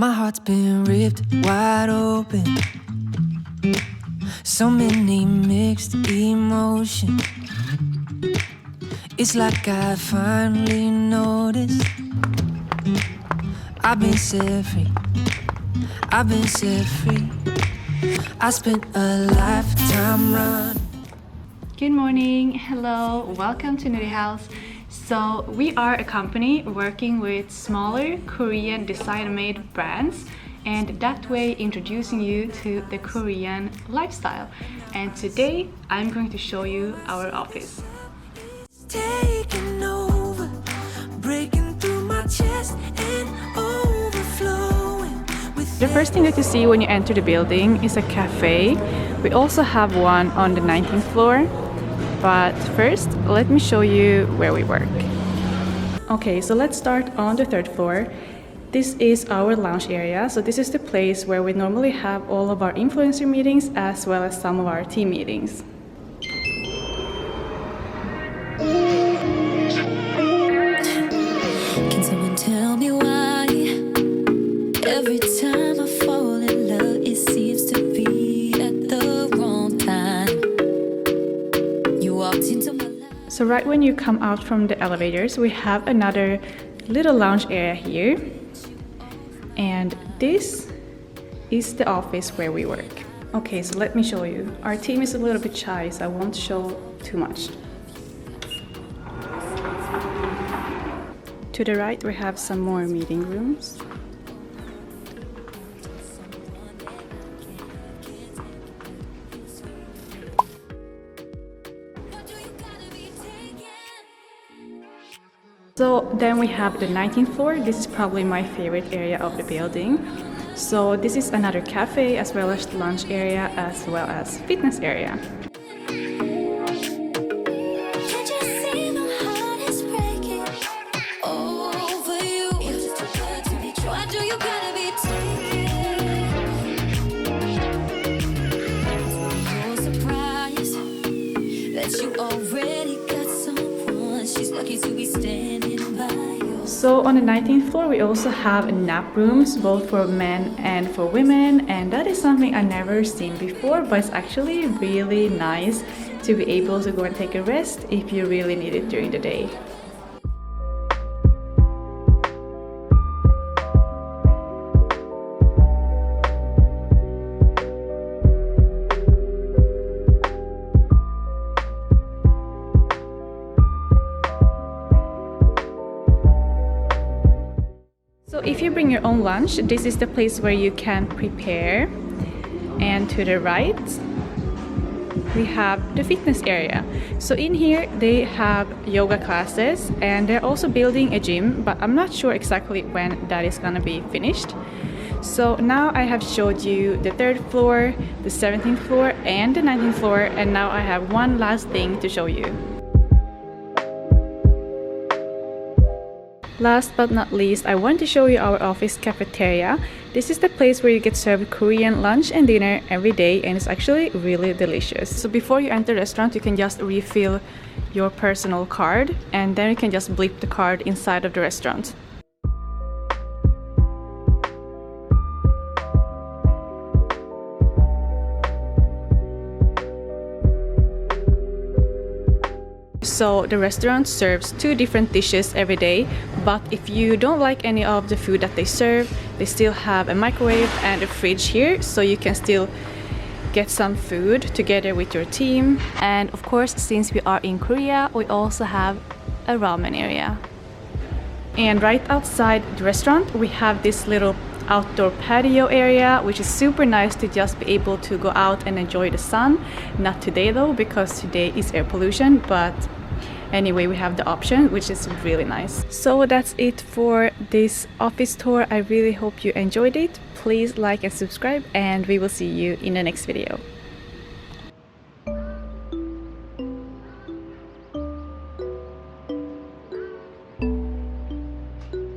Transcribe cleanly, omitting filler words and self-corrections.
My heart's been ripped wide open. So many mixed emotions. It's like I finally noticed I've been set free. I've been set free. I spent a lifetime running. Good morning, hello, welcome to Nurihaus. So we are a company working with smaller Korean design-made brands, and that way introducing you to the Korean lifestyle. And today I'm going to show you our office. Taking over, breaking through my chest and overflowing with The first thing that you see when you enter the building is a cafe. We also have one on the 19th floor. But first, let me show you where we work. Okay, so let's start on the 3rd floor. This is our lounge area. So this is the place where we normally have all of our influencer meetings as well as some of our team meetings. Can someone tell me why every time I fall in love it seems to be at the wrong time? You walked into my life. So right when you come out from the elevators, we have another little lounge area here. And this is the office where we work. Okay, so let me show you. Our team is a little bit shy, so I won't show too much. To the right, we have some more meeting rooms. So then we have the 19th floor. This is probably my favorite area of the building. So this is another cafe as well as lunch area as well as fitness area. Can't you see my heart is breaking over you? You're just too good to be true. Why do you gotta be taken? You're surprised that you already got someone. She's lucky to be standing by you. So on the 19th floor, we also have nap rooms, both for men and for women, and that is something I've never seen before, but it's actually really nice to be able to go and take a rest if you really need it during the day. So if you bring your own lunch, this is the place where you can prepare. And to the right, we have the fitness area. So in here, they have yoga classes and they're also building a gym, but I'm not sure exactly when that is gonna be finished. So now I have showed you the 3rd floor, the 17th floor, and the 19th floor, and now I have one last thing to show you. Last but not least, I want to show you our office cafeteria. This is the place where you get served Korean lunch and dinner every day, and it's actually really delicious. So before you enter the restaurant, you can just refill your personal card, and then you can just blip the card inside of the restaurant. So the restaurant serves 2 different dishes every day, but if you don't like any of the food that they serve, they still have a microwave and a fridge here, so you can still get some food together with your team. And of course, since we are in Korea, we also have a ramen area. And right outside the restaurant, we have this little outdoor patio area, which is super nice to just be able to go out and enjoy the sun. Not today though, because today is air pollution, but anyway, we have the option, which is really nice. So that's it for this office tour. I really hope you enjoyed it. Please like and subscribe, and we will see you in the next video.